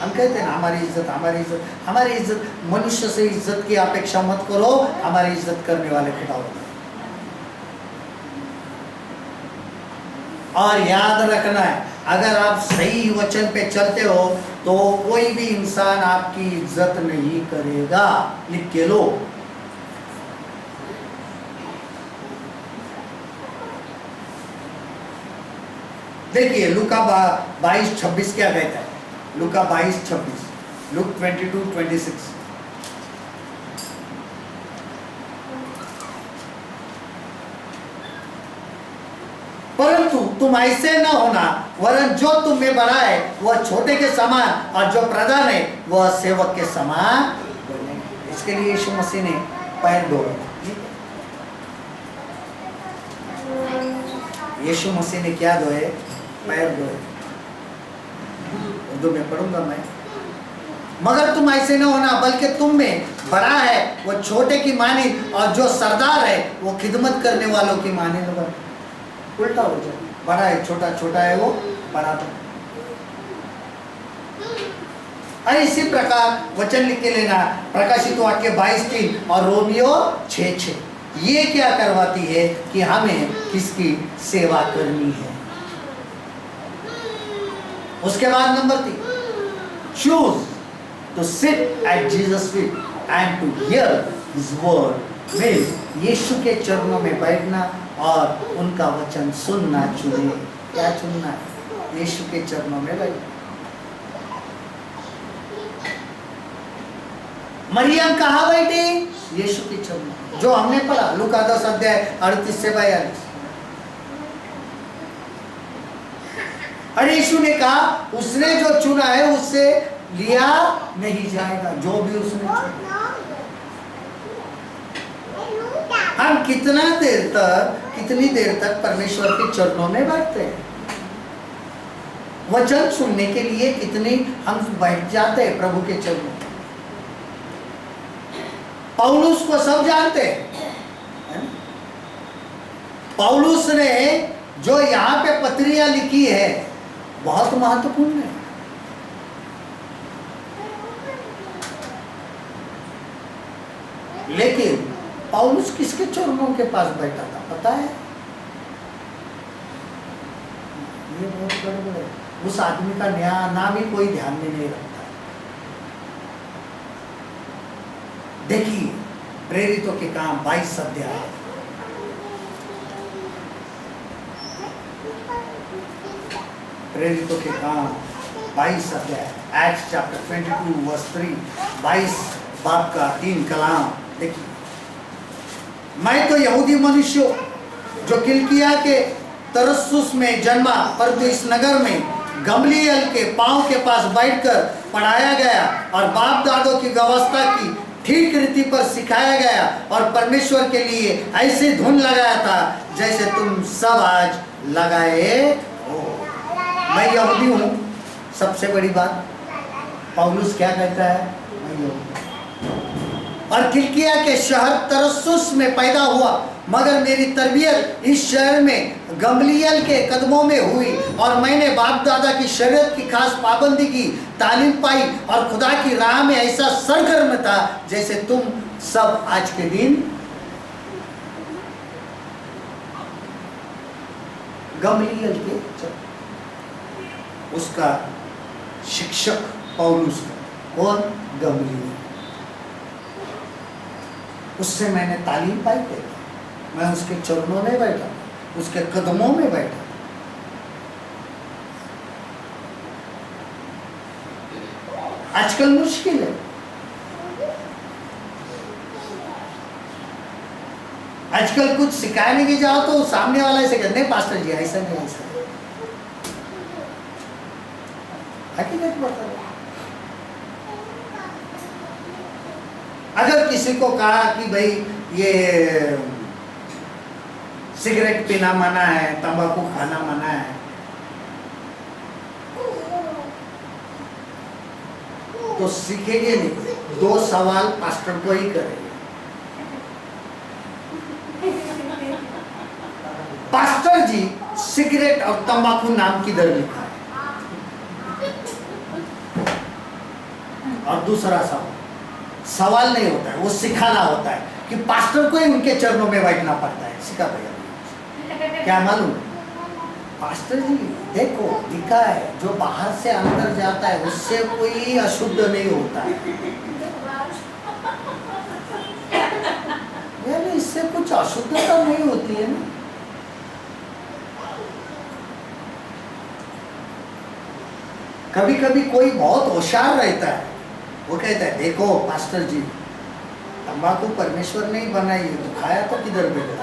हम कहते हैं ना हमारी इज्जत, हमारी इज्जत, हमारी इज्जत। मनुष्य से इज्जत की अपेक्षा मत करो, हमारी इज्जत करने वाले खुदा होगा। और याद रखना है, अगर आप सही वचन पे चलते हो तो कोई भी इंसान आपकी इज्जत नहीं करेगा। लिख के लो। देखिए लूका 22:26 क्या कहता है? लूका 22:26, लूक 22:26। परंतु तुम ऐसे न होना, वरन जो तुम में बड़ा है वह छोटे के समान, और जो प्रधान है वह सेवक के समान बने। इसके लिए यीशु मसीह ने पैर धोए। यीशु मसीह ने क्या धोए? पैर धोए। उर्दू में पढ़ूंगा मैं। मगर तुम ऐसे न होना, बल्कि तुम में बड़ा है वो छोटे की मानी, और जो सरदार है वो खिदमत करने वालों की मानी। उल्टा हो जाए, बड़ा है छोटा, छोटा है वो बड़ा। अरे इसी प्रकार वचन लिख के लेना, प्रकाशित वाक्य 22:3 और रोमियो 6:6। ये क्या करवाती है कि हमें किसकी सेवा करनी है। उसके बाद number 3, choose to sit at Jesus feet and to hear his word. Means यीशु के चरणों में बैठना और उनका वचन सुनना चुने। क्या चुनना है? यीशु के चरणों में बैठना। मरियम कहाँ बैठी? यीशु के चरणों, जो हमने पढ़ा लूका 10:38 से 42। और यीशु ने कहा उसने जो चुना है उससे लिया नहीं जाएगा, जो भी उसने चुना। हम कितनी देर तक परमेश्वर के चरणों में बैठते हैं? वचन सुनने के लिए कितनी हम बैठ जाते हैं प्रभु के चरणों। पौलुस को सब जानते हैं। पौलुस ने जो यहाँ पे पत्रियां लिखी है बहुत महत्वपूर्ण है। लेकिन पौलुस किसके चरणों के पास बैठा था पता है? ये बहुत गड़बड़ है। उस आदमी का नाम ही कोई ध्यान में नहीं रखता। देखिए प्रेरितों के काम 22 अध्याय। प्रेरितों के काम 22 अध्याय, एक्ट्स चैप्टर 22 वर्स 3, 22 बाप का 3 कलाम। देखिए, मैं तो यहूदी मनुष्य जो किलकिया के तरसुस में जन्मा, परंतु इस नगर में गमलीएल के पांव के पास बैठकर पढ़ाया गया और बाप दादों की व्यवस्था की ठीक रीति पर सिखाया गया और परमेश्वर के लिए ऐसे धुन लगाया था जैसे तुम सब आज लगाए हो। मैं यहूदी हूँ। सबसे बड़ी बात पौलुस क्या कहता है? मैं यहूदी और किलकिया के शहर तरसुस में पैदा हुआ, मगर मेरी तरबियत इस शहर में गमलीएल के कदमों में हुई और मैंने बाप दादा की शरीयत की खास पाबंदी की तालीम पाई और खुदा की राह में ऐसा सरगर्म था जैसे तुम सब आज के दिन। गमलीएल के उसका शिक्षक पौलुस कौन? गमलीएल। उससे मैंने तालीम पाई थी। मैं उसके चरणों में बैठा, उसके कदमों में बैठा। आजकल मुश्किल है। आजकल कुछ सिखाने के जाओ तो सामने वाला ऐसे कहते नहीं पास्टर जी ऐसा नहीं, ऐसा हकीकत बता। अगर किसी को कहा कि भाई ये सिगरेट पीना मना है, तंबाकू खाना मना है, तो सीखेंगे नहीं। 2 सवाल पास्टर को ही करेंगे। पास्टर जी सिगरेट और तंबाकू नाम किधर लिखा है? और दूसरा सवाल नहीं होता है, वो सिखाना होता है कि पास्टर को ही उनके चरणों में बैठना पड़ता है। सिखा भैया क्या मालूम, पास्टर जी देखो लिखा है जो बाहर से अंदर जाता है उससे कोई अशुद्ध नहीं होता है, यानी इससे कुछ अशुद्धता नहीं होती है ना। कभी कभी कोई बहुत होशियार रहता है, वो कहता है देखो पास्टर जी तंबाकू परमेश्वर ने ही बनाई है, तो खाया तो किधर बने,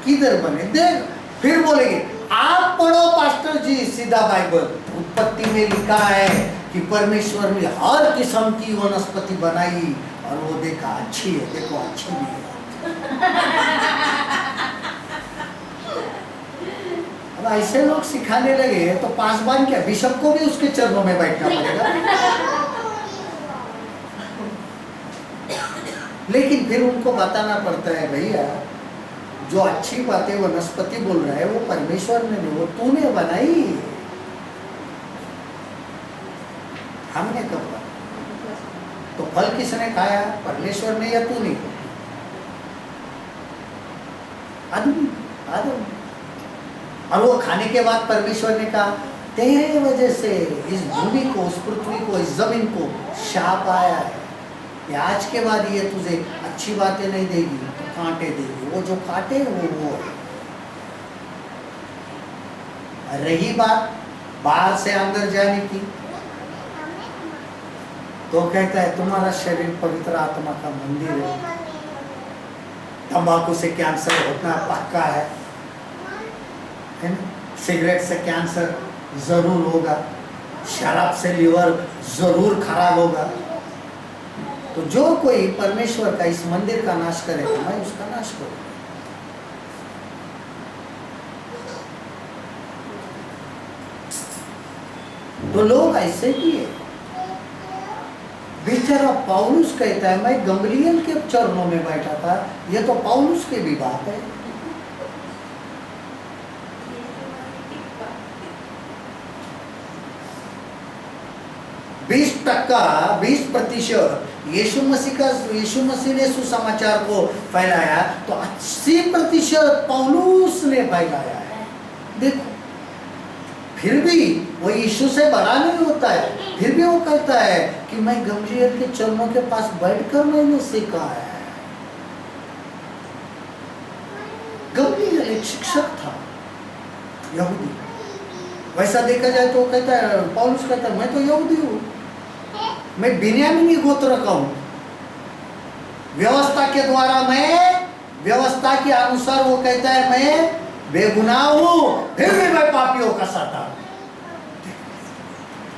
किधर बने देख। फिर बोलेंगे आप पढ़ो पास्टर जी सीधा बाइबल, उत्पत्ति में लिखा है कि परमेश्वर ने हर किस्म की वनस्पति बनाई और वो देखा अच्छी है, देखो अच्छी भी है। अब ऐसे लोग सिखाने लगे तो पासवान क्या बिशप को भी उसके चरणों में बैठना पड़ेगा। लेकिन फिर उनको बताना पड़ता है भैया जो अच्छी बातें वनस्पति बोल रहा है वो परमेश्वर ने नहीं, वो तूने बनाई, हमने कब बनाई? तो फल किसने खाया, परमेश्वर ने या तूने? आदमी आदम। और वो खाने के बाद परमेश्वर ने कहा तेरे वजह से इस भूमि को, उस पृथ्वी को, इस जमीन को शाप आया है, आज के बाद ये तुझे अच्छी बातें नहीं देगी तो कांटे देगी, वो जो काटे वो रही बात बाहर से अंदर जाने की, तो कहता है तुम्हारा शरीर पवित्र आत्मा का मंदिर है। तंबाकू से कैंसर होना पक्का है ना? सिगरेट से कैंसर जरूर होगा, शराब से लीवर जरूर खराब होगा। तो जो कोई परमेश्वर का इस मंदिर का नाश करेगा मैं उसका नाश करूंगा। तो लोग ऐसे ही है। बेचारा पौलुस कहता है मैं गमलीएल के चरणों में बैठा था, ये तो पौलुस की भी बात है। बीस 20% यीशु मसीह ने सुसमाचार को फैलाया, तो 80% पौलुस ने फैलाया है। देखो फिर भी वो यीशु से बड़ा नहीं होता है, फिर भी वो कहता है कि मैं गमलीएल के चरणों के पास बैठकर मैंने सीखा है। गमलीएल एक शिक्षक था यहूदी, वैसा देखा जाए तो कहता है, पौलुस कहता है मैं तो यहूदी हूँ, मैं बिन्यामीनी गोत्र का हूँ, व्यवस्था के द्वारा मैं, व्यवस्था के अनुसार वो कहता है मैं बेगुनाह हूँ, फिर भी मैं पापियों का सरदार हूँ।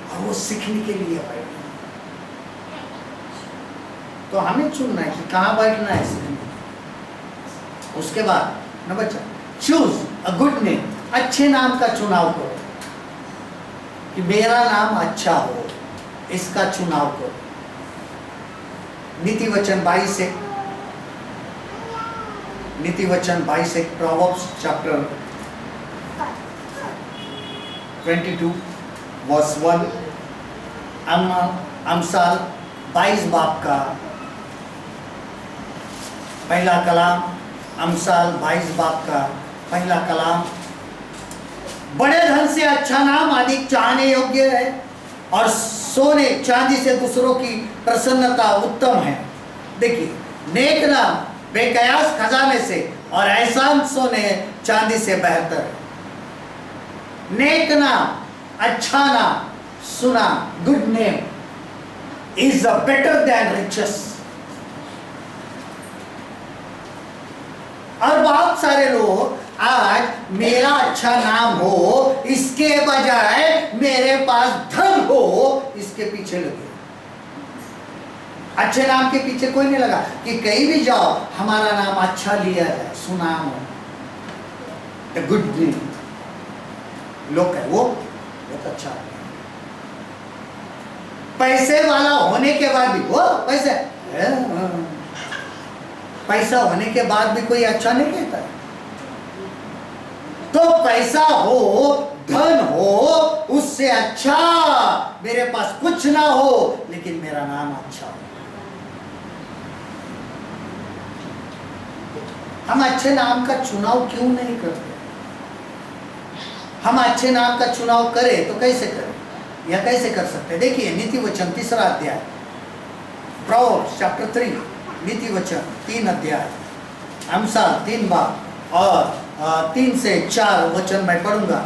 और वो सीखने के लिए बैठना, तो हमें चुनना है कि कहाँ बैठना है सीखने। उसके बाद number 4, choose a good name, अच्छे नाम का चुनाव करो कि मेरा नाम अच्छा हो, इसका चुनाव करो। नीति वचन 22 प्रोवर्ब्स चैप्टर 22 वर्स 1, अमसाल 22 बाब का पहला कलाम, अमसाल 22 बाब का पहला कलाम, बड़े धन से अच्छा नाम अधिक चाहने योग्य है, और सोने चांदी से दूसरों की प्रसन्नता उत्तम है। देखिए नेक नाम बेकयास खजाने से और एहसान सोने चांदी से बेहतर है। नेक नाम, अच्छा नाम, सुना, good name is better than riches. और बहुत सारे लोग आज मेरा अच्छा नाम हो इसके बजाय मेरे पास धन हो इसके पीछे लगे। अच्छे नाम के पीछे कोई नहीं लगा कि कहीं भी जाओ हमारा नाम अच्छा लिया जाए, सुनाम हो, गुड नेम। लोग कहे वो बहुत अच्छा है। पैसे वाला होने के बाद भी वो पैसा होने के बाद भी कोई अच्छा नहीं कहता है। तो पैसा हो, धन हो, उससे अच्छा मेरे पास कुछ ना हो, लेकिन मेरा नाम अच्छा हो। हम अच्छे नाम का चुनाव क्यों नहीं करते? हम अच्छे नाम का चुनाव करें तो कैसे करें, या कैसे कर सकते? देखिए नीति वचन 3 अध्याय, प्रोवर्ब्स चैप्टर 3, नीति वचन 3 अध्याय, अमसाल 3 बाब और 3 से 4 वचन मैं पढ़ूंगा।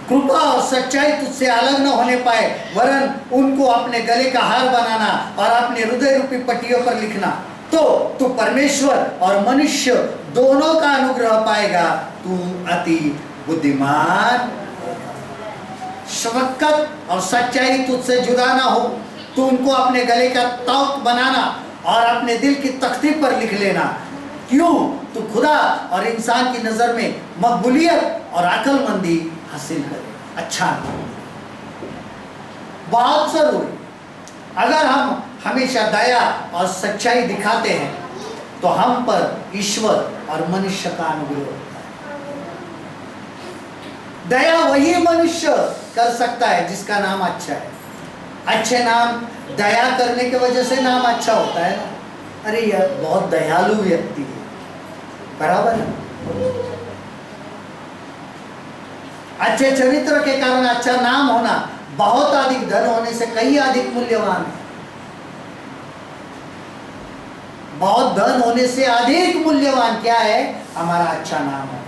कृपा और सच्चाई तुझसे अलग न होने पाए, वरन उनको अपने गले का हार बनाना और अपने हृदय रूपी पट्टियों पर लिखना, तो तू परमेश्वर और मनुष्य दोनों का अनुग्रह पाएगा, तू अति बुद्धिमान। शफकत और सच्चाई तुझसे जुदा ना हो, तू उनको अपने गले का तौक बनाना और अपने दिल की तख्ती पर लिख लेना। क्यों? तू खुदा और इंसान की नजर में मकबूलियत और अक्लमंदी हासिल करे। अच्छा, बहुत जरूरी। अगर हम हमेशा दया और सच्चाई दिखाते हैं तो हम पर ईश्वर और मनुष्य का अनुग्रह होता है। दया वही मनुष्य कर सकता है जिसका नाम अच्छा है। अच्छे नाम, दया करने की वजह से नाम अच्छा होता है ना। अरे यार बहुत दयालु व्यक्ति है, बराबर है। अच्छे चरित्र के कारण अच्छा नाम होना बहुत अधिक धन होने से कहीं अधिक मूल्यवान है। बहुत धन होने से अधिक मूल्यवान क्या है? हमारा अच्छा नाम है।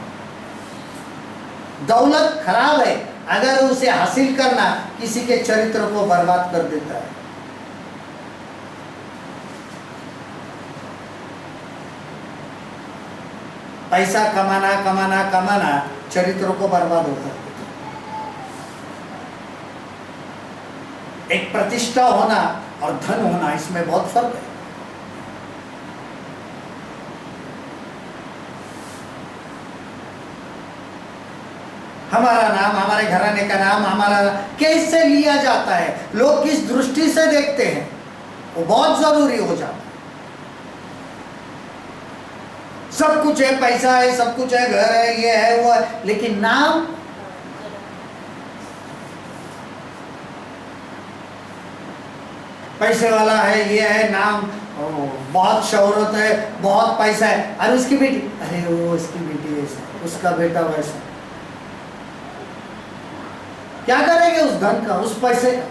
दौलत खराब है अगर उसे हासिल करना किसी के चरित्र को बर्बाद कर देता है। पैसा कमाना कमाना कमाना चरित्रों को बर्बाद होता है। एक प्रतिष्ठा होना और धन होना, इसमें बहुत फर्क है। हमारा नाम, हमारे घराने का नाम हमारा कैसे लिया जाता है, लोग किस दृष्टि से देखते हैं, वो बहुत जरूरी हो जाता है। सब कुछ है, पैसा है, सब कुछ है, घर है, ये है वो है, लेकिन नाम, पैसे वाला है, ये है, नाम, बहुत शोहरत है, बहुत पैसा है, अरे उसकी बेटी, अरे वो उसकी बेटी ऐसा, उसका बेटा वैसा। क्या करेंगे उस धन का, उस पैसे का?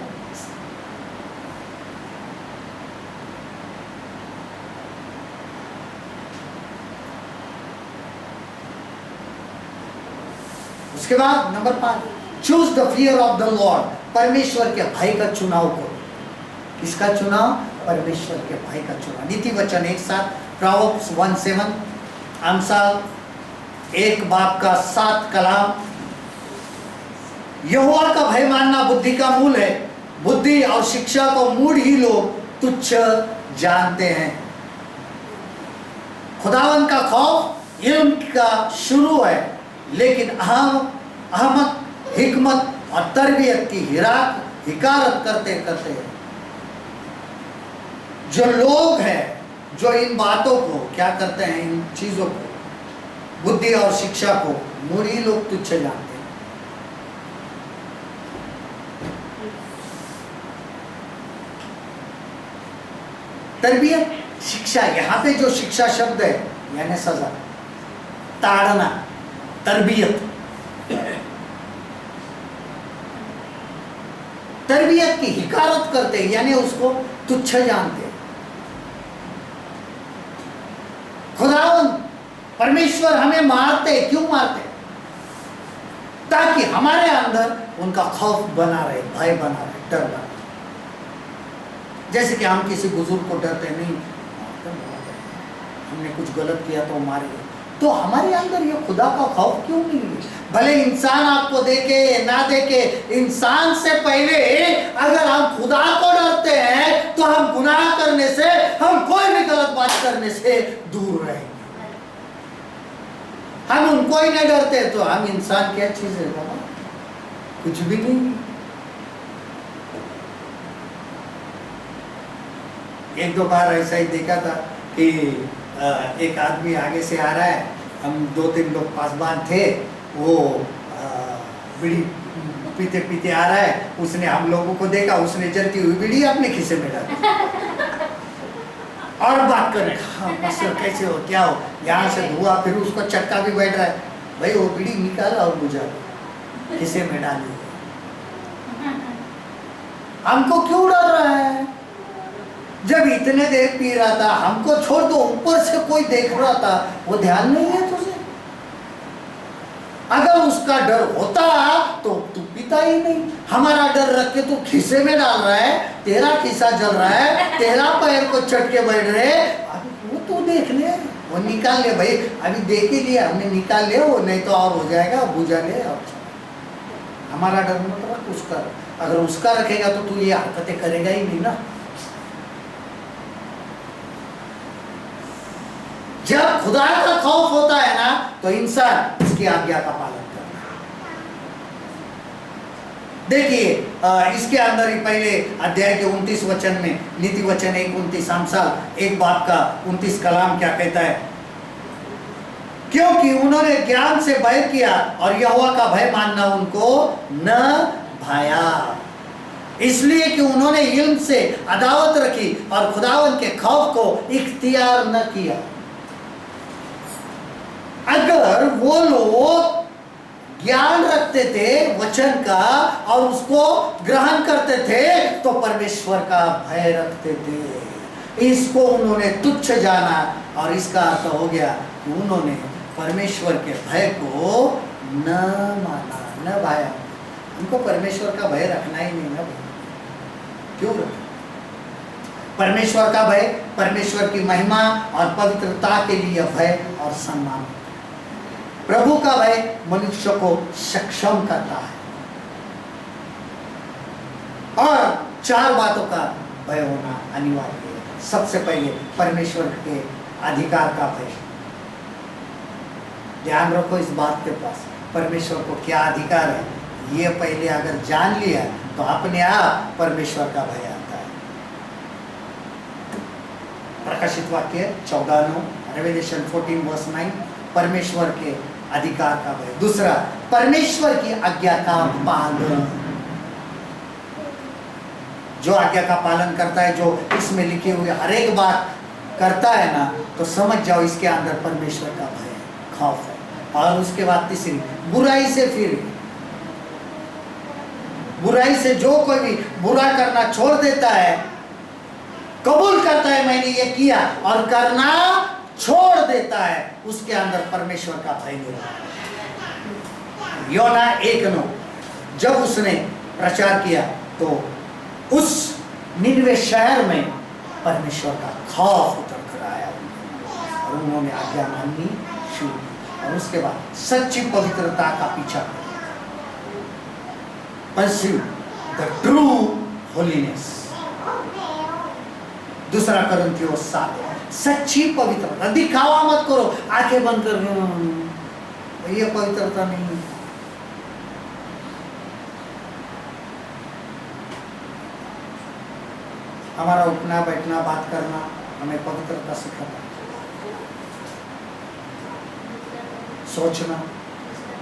उसके बाद number 5, choose the fear of the Lord. परमेश्वर के भय का चुनाव करो। किसका चुनाव? परमेश्वर के भय का चुनाव। नीति वचन 1:7, प्रोवर्ब्स 1:7, अमसाल 1 बाब का 7 कलाम। यहोवा का भय मानना बुद्धि का मूल है। बुद्धि और शिक्षा को मूढ़ ही लोग तुच्छ जानते हैं। खुदावन का खौफ इल्म का शुरू है, लेकिन अहमद, हिकमत और तरबियत की हिकारत करते करते जो लोग हैं, जो इन बातों को क्या करते हैं, इन चीजों को, बुद्धि और शिक्षा को मूढ़ ही लोग तुच्छ जानते हैं। तरबियत, शिक्षा, यहाँ पे जो शिक्षा शब्द है यानी सजा, ताड़ना, तरबियत। तरबियत की हिकारत करते हैं यानी उसको तुच्छ जानते हैं। खुदावन परमेश्वर हमें मारते, क्यों मारते? ताकि हमारे अंदर उनका खौफ बना रहे, भय बना रहे, डर बना रहे। जैसे कि हम किसी बुजुर्ग को डरते नहीं, हमने कुछ गलत किया तो मारेंगे, तो हमारे अंदर ये खुदा का खौफ क्यों नहीं है? भले इंसान आपको देखे ना देखे, इंसान से पहले अगर हम खुदा को डरते हैं तो हम गुनाह करने से, हम कोई भी गलत बात करने से दूर रहेंगे। हम उनको ही नहीं डरते तो हम इंसान क्या चीज है बाबा? कुछ भी नहीं। एक दो बार ऐसा ही देखा था कि एक आदमी आगे से आ रहा है, हम 2-3 लोग पासबान थे, वो बीड़ी पीते पीते आ रहा है, उसने हम लोगों को देखा, उसने जलती हुई बीड़ी अपने खीसे में डाली और बात कर रहे, हाँ मास्टर कैसे हो, क्या हो, यहाँ से धुआं, फिर उसको चटका भी बैठ रहा है। भाई वो बीड़ी निकाला और बुझा खीसे में डाली। हमको क्यों डर रहा है? जब इतने देर पी रहा था, हमको छोड़ दो, ऊपर से कोई देख रहा था, वो ध्यान नहीं है तुझे? अगर उसका डर होता तो तू पीता ही नहीं। हमारा डर रख के तू खीसे में डाल रहा है, तेरा खीसा जल रहा है, तेरा पैर को चटके बैठ रहे, अभी वो तू देख ले, वो निकाल ले भाई, अभी देख ही लिया हमने, निकाल ले वो, नहीं तो और हो जाएगा, बुझा ले। और हमारा डर मत रख उसका, अगर उसका रखेगा तो तू ये हरकतें करेगा ही नहीं ना। जब खुदा का खौफ होता है ना, तो इंसान उसकी आज्ञा का पालन करता है। देखिए इसके अंदर ही पहले अध्याय के 29 वचन में, नीति वचन 1:29, आमसाल 1 बाब का 29 कलाम क्या कहता है? क्योंकि उन्होंने ज्ञान से भय किया और यहोवा का भय मानना उनको न भाया, इसलिए कि उन्होंने इल्म से अदावत रखी और खुदावन के खौफ को इख्तियार न किया। अगर वो लोग ज्ञान रखते थे वचन का और उसको ग्रहण करते थे तो परमेश्वर का भय रखते थे। इसको उन्होंने तुच्छ जाना और इसका अर्थ हो गया कि उन्होंने परमेश्वर के भय को न माना, न भाया। उनको परमेश्वर का भय रखना ही नहीं ना, क्यों रखना? परमेश्वर का भय, परमेश्वर की महिमा और पवित्रता के लिए भय और सम्मान। प्रभु का भय मनुष्य को सक्षम करता है। और 4 बातों का भय होना अनिवार्य है। सबसे पहले परमेश्वर के अधिकार का भय। ध्यान रखो इस बात के पास, परमेश्वर को क्या अधिकार है, ये पहले अगर जान लिया तो अपने आप परमेश्वर का भय आता है। प्रकाशित वाक्य 14:9, रेवलेशन 14:9, परमेश्वर के अधिकार का भय। दूसरा, परमेश्वर की आज्ञा का पालन। जो आज्ञा का पालन करता है, जो इसमें लिखे हुए हर एक बात करता है ना, तो समझ जाओ इसके अंदर परमेश्वर का भय, खौफ है। और उसके बाद तीसरी, बुराई से फिर, बुराई से जो कोई भी बुरा करना छोड़ देता है, कबूल करता है मैंने ये किया और करना छोड़ देता है, उसके अंदर परमेश्वर का भय नहीं रहा। योना 1:9, जब उसने प्रचार किया तो उस निनवे शहर में परमेश्वर का खौफ उतर कर आया और उन्होंने आज्ञा माननी शुरू की और उसके बाद सच्ची पवित्रता का पीछा किया। Pursue the true holiness। दूसरा कोरिन्थियों 7, सच्ची पवित्रता। दिखावा मत करो, आंखें बंद कर, ये पवित्रता नहीं। हमारा उठना बैठना बात करना हमें पवित्रता सिखाता है, सोचना।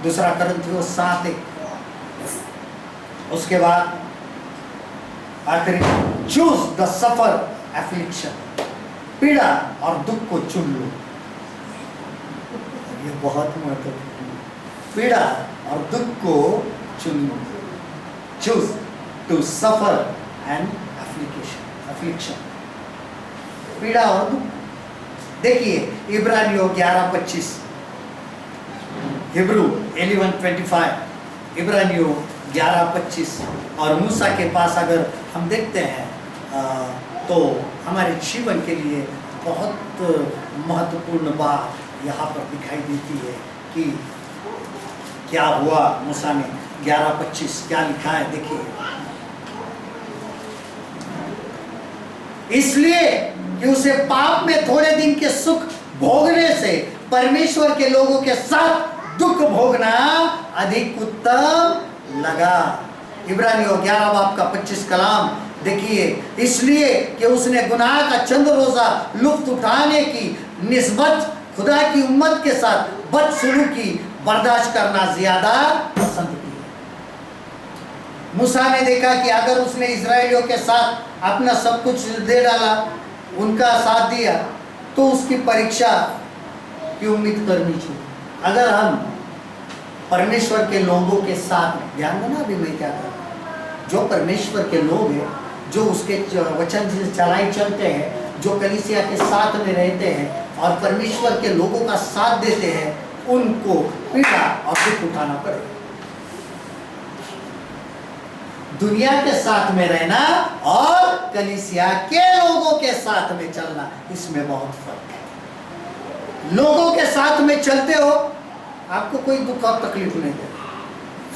दूसरा कोरिन्थियों 7:1। उसके बाद आखिरी, चूज द सफर एफ्लिक्शन, पीड़ा और दुख को चुन लो। ये बहुत महत्वपूर्ण, पीड़ा और दुख को चुन लो। Choose to suffer and affliction, पीड़ा और दुख। देखिए इब्रानियों 11:25, हिब्रू 11:25, इब्रानियों 11:25। और मूसा के पास अगर हम देखते हैं तो हमारे जीवन के लिए बहुत महत्वपूर्ण बात यहाँ पर दिखाई देती है कि क्या हुआ मूसा ने। 11:25 क्या लिखा है, देखिए, इसलिए कि उसे पाप में थोड़े दिन के सुख भोगने से परमेश्वर के लोगों के साथ दुख भोगना अधिक उत्तम लगा। इब्रानियों 11 बाब का 25 कलाम देखिए, इसलिए कि उसने गुनाह का चंद रोजा लुत्फ उठाने की निस्बत खुदा की उम्मत के साथ बदसलूकी बर्दाश्त करना ज्यादा पसंद किया। मूसा ने देखा कि अगर उसने इजरायलियों के साथ अपना सब कुछ दे डाला, उनका साथ दिया, तो उसकी परीक्षा की उम्मीद करनी चाहिए। अगर हम परमेश्वर के लोगों के साथ, ध्यान देना अभी मैं क्या कर रहा हूं, जो परमेश्वर के लोग हैं, जो उसके वचन से चलाए चलते हैं, जो कलीसिया के साथ में रहते हैं और परमेश्वर के लोगों का साथ देते हैं, उनको पीड़ा और दुख उठाना पड़ेगा। दुनिया के साथ में रहना और कलीसिया के लोगों के साथ में चलना, इसमें बहुत फर्क है। लोगों के साथ में चलते हो, आपको कोई दुख और तकलीफ नहीं देगा।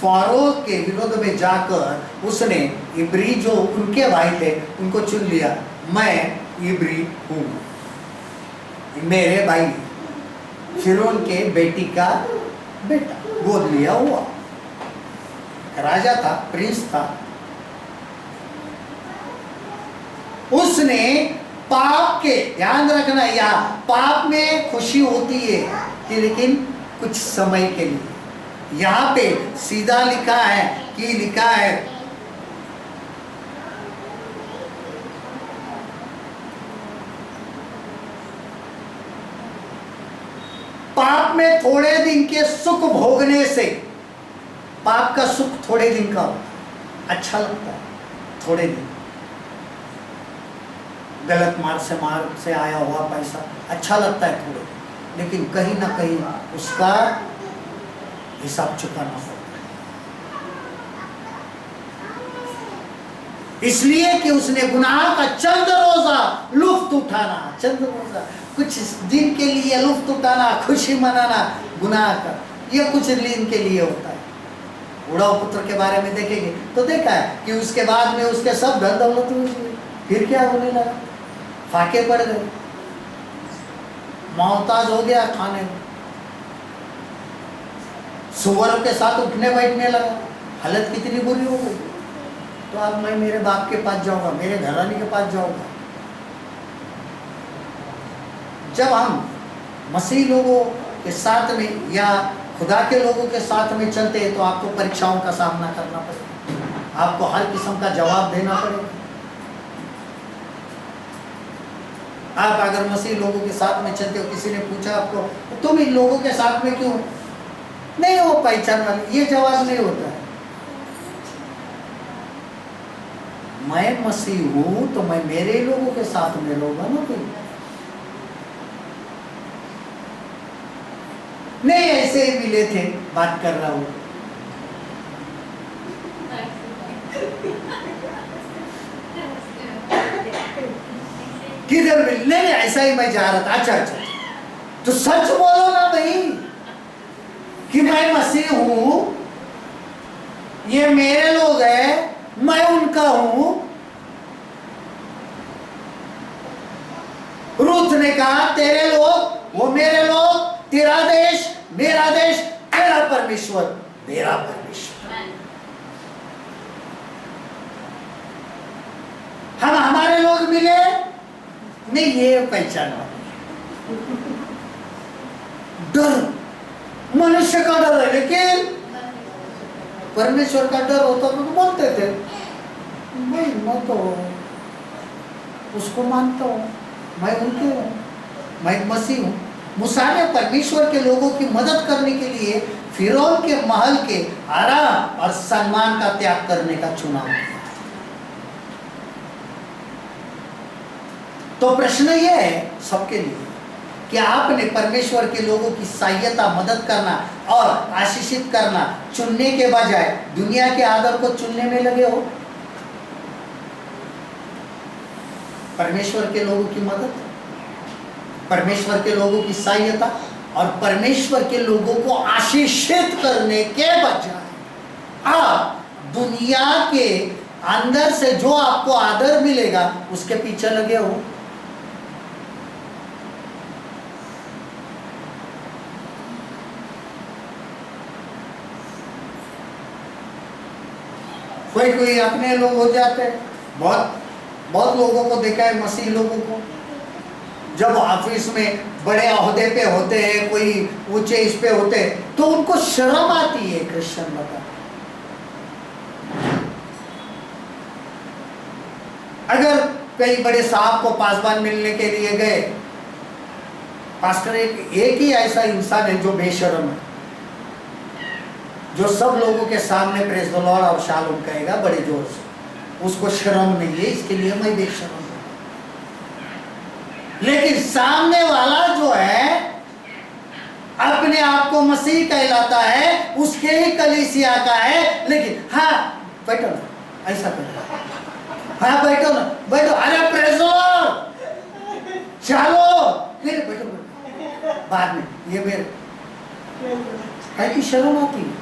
फारो के विरोध में जाकर उसने इब्री जो उनके भाई थे उनको चुन लिया, मैं इब्री हूं, मेरे भाई, फिर उनके बेटी का बेटा, गोद लिया हुआ राजा था, प्रिंस था। उसने पाप के, ध्यान रखना, यहाँ पाप में खुशी होती है कि लेकिन कुछ समय के लिए। यहाँ पे सीधा लिखा है कि लिखा है पाप में थोड़े दिन के सुख भोगने से, पाप का सुख थोड़े दिन का होता है, अच्छा लगता है थोड़े दिन। गलत मार्ग से आया हुआ पैसा अच्छा लगता है थोड़े, लेकिन कहीं ना कहीं उसका हिसाब चुकाना पड़ता है। इसलिए कि उसने गुनाह का चंद रोजा लुफ्त उठाना, चंद रोजा, कुछ दिन के लिए लुफ्त उठाना, खुशी मनाना गुनाह का, यह कुछ दिन के लिए होता है। उड़ाव पुत्र के बारे में देखेंगे तो देखा है कि उसके बाद में उसके सब धन दौलत हुई, फिर क्या होने लगा, फाके पड़ गए, मोहताज हो गया खाने में, सुअरों के साथ उठने बैठने लगा, हालत कितनी बुरी हो गई। तो अब मैं मेरे बाप के पास जाऊंगा, मेरे घरानी के पास जाऊंगा। जब हम मसीह लोगों के साथ में या खुदा के लोगों के साथ में चलते हैं तो आपको परीक्षाओं का सामना करना पड़ेगा, आपको हर किस्म का जवाब देना पड़ेगा। आप अगर मसीह लोगों के साथ में चलते हो, किसी ने पूछा आपको तुम इन लोगों के साथ में क्यों नहीं हो पहचान वाले, ये जवाब नहीं होता है। मैं मसीह हूं तो मैं मेरे लोगों के साथ में रहूंगा ना, कोई नहीं ऐसे ही मिले थे, बात कर रहा हूं। किधर मिले? नहीं ऐसा ही मैं जा रहा था। अच्छा अच्छा, तो सच बोलो ना भाई कि मैं मसीह हूं, ये मेरे लोग हैं, मैं उनका हूं। रूथ ने कहा तेरे लोग वो मेरे लोग, तेरा देश मेरा देश, तेरा परमेश्वर मेरा परमेश्वर। हम हमारे लोग मिले नहीं, ये पहचान डर, मनुष्य का डर है, लेकिन परमेश्वर का डर होता तो बोलते थे मैं तो उसको मानता हूं, मैं उनके हूं, मैं मसीह हूं। मूसा ने परमेश्वर के लोगों की मदद करने के लिए फिरौन के महल के आराम और सम्मान का त्याग करने का चुनाव किया। तो प्रश्न यह है सबके लिए कि आपने परमेश्वर के लोगों की सहायता, मदद करना और आशीषित करना चुनने के बजाय दुनिया के आदर को चुनने में लगे हो? परमेश्वर के लोगों की मदद, परमेश्वर के लोगों की सहायता और परमेश्वर के लोगों को आशीषित करने के बजाय आप दुनिया के अंदर से जो आपको आदर मिलेगा उसके पीछे लगे हो। कोई कोई अपने लोग हो जाते हैं, बहुत लोगों को देखा है, मसीह लोगों को जब ऑफिस में बड़े ओहदे पे होते हैं, कोई ऊंचे इस पे होते हैं, तो उनको शर्म आती है क्रिश्चियन बता। अगर कई बड़े साहब को पासबान मिलने के लिए गए, पास्टर एक ही ऐसा इंसान है जो बेशर्म है, जो सब लोगों के सामने प्रेज द लॉर्ड और शालोम कहेगा बड़े जोर से, उसको शर्म नहीं है, इसके लिए मैं बेशर्म हूं। लेकिन सामने वाला जो है अपने आप को मसीह कहलाता है, उसके ही कलीसिया का है, लेकिन हाँ बैठो ना, ऐसा करो, हाँ बैठो ना, बैठो, अरे प्रेज द लॉर्ड, चलो फिर बैठो, बाद में ये मेरे है कि शर्म आती है।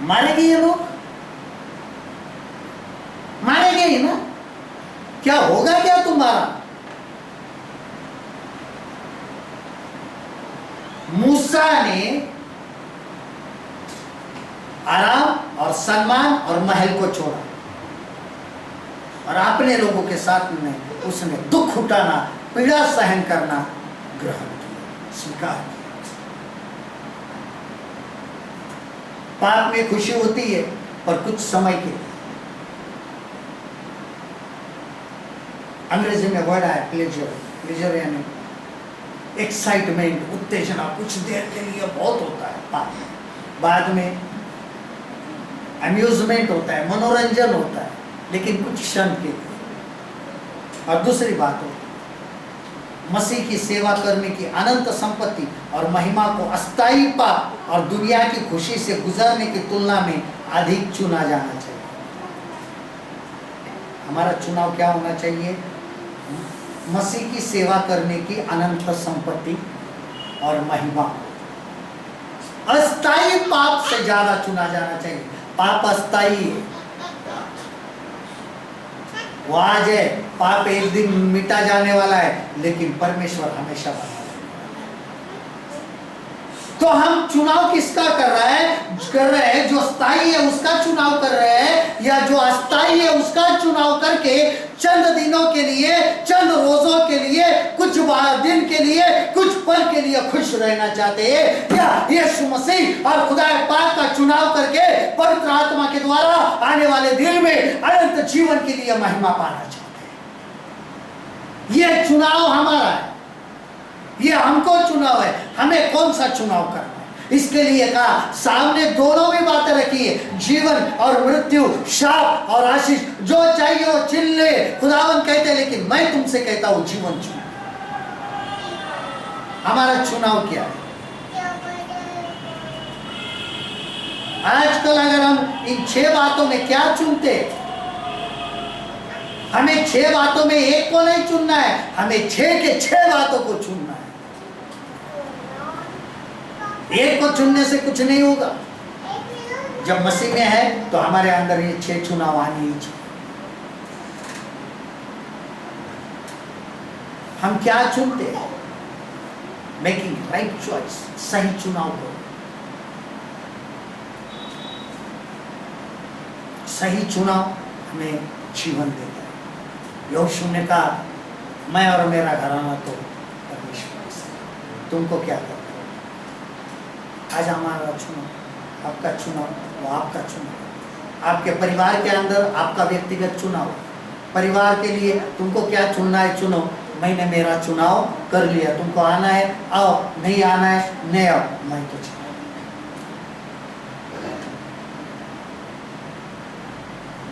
मारेंगे ये लोग, मारेंगे ही ना, क्या होगा क्या तुम्हारा? मूसा ने आराम और सम्मान और महल को छोड़ा और अपने लोगों के साथ में उसने दुख उठाना, पीड़ा सहन करना ग्रहण किया, स्वीकार किया। पाप में खुशी होती है पर कुछ समय के लिए। अंग्रेजी में वर्ड है प्लेजर, प्लेजर यानी एक्साइटमेंट, उत्तेजना, कुछ देर के लिए बहुत होता है पाप में, बाद में अम्यूजमेंट होता है, मनोरंजन होता है, लेकिन कुछ क्षण के लिए। और दूसरी बात हो, मसीह की सेवा करने की अनंत संपत्ति और महिमा को अस्थायी पाप और दुनिया की खुशी से गुजरने की तुलना में अधिक चुना जाना चाहिए। हमारा चुनाव क्या होना चाहिए? मसीह की सेवा करने की अनंत संपत्ति और महिमा, अस्थायी पाप से ज्यादा चुना जाना चाहिए। पाप अस्थायी है, वो आज है, पाप एक दिन मिटा जाने वाला है, लेकिन परमेश्वर हमेशा बना रहेगा। तो हम चुनाव किसका कर रहे हैं? जो स्थायी है उसका चुनाव कर रहे हैं, या जो अस्थायी है उसका चुनाव करके चंद दिनों के लिए, चंद रोजों के लिए, कुछ दिन के लिए, कुछ पल के लिए खुश रहना चाहते हैं, या यीशु मसीह और खुदा पाक का चुनाव करके पवित्र आत्मा के द्वारा आने वाले दिन में अनंत जीवन के लिए महिमा पाना चाहते हैं? यह चुनाव हमारा है, ये हमको चुनाव है, हमें कौन सा चुनाव करना है। इसके लिए कहा सामने दोनों भी बातें रखी है, जीवन और मृत्यु, शाप और आशीष, जो चाहिए वो चुन ले। खुदावन कहते हैं लेकिन मैं तुमसे कहता हूं जीवन चुनो। हमारा चुनाव क्या है? आजकल अगर हम इन 6 बातों में क्या चुनते, हमें 6 बातों में एक को नहीं चुनना है, हमें 6 के 6 बातों को चुनना है। एक को चुनने से कुछ नहीं होगा। जब मसीह में है तो हमारे अंदर ये 6 चुनाव आने ही चाहिए। हम क्या चुनते हैं? मेकिंग राइट चॉइस, सही चुनाव करो। सही चुनाव हमें जीवन देता है। यहोशू ने कहा मैं और मेरा घराना तो परमेश्वर से। तुमको क्या करना? आज हमारा चुनाव, आपका चुनाव, वो आपका चुनाव, आपके परिवार के अंदर आपका व्यक्तिगत चुनाव। परिवार के लिए तुमको क्या चुनना है चुनो। मैंने मेरा चुनाव कर लिया, तुमको आना है आओ, नहीं आना है नहीं आओ, मैं तो चुनाव।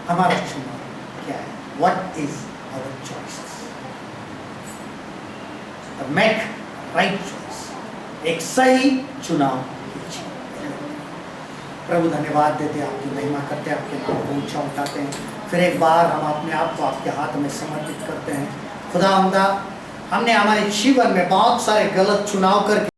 हमारा चुनाव क्या है? What is our choices? Make right choice, एक सही चुनाव। प्रभु धन्यवाद देते, आपकी महिमा करते, आपके नाम को ऊंचा उठाते हैं। फिर एक बार हम अपने आप को आपके हाथ में समर्पित करते हैं। खुदा हमने हमारे जीवन में बहुत सारे गलत चुनाव करके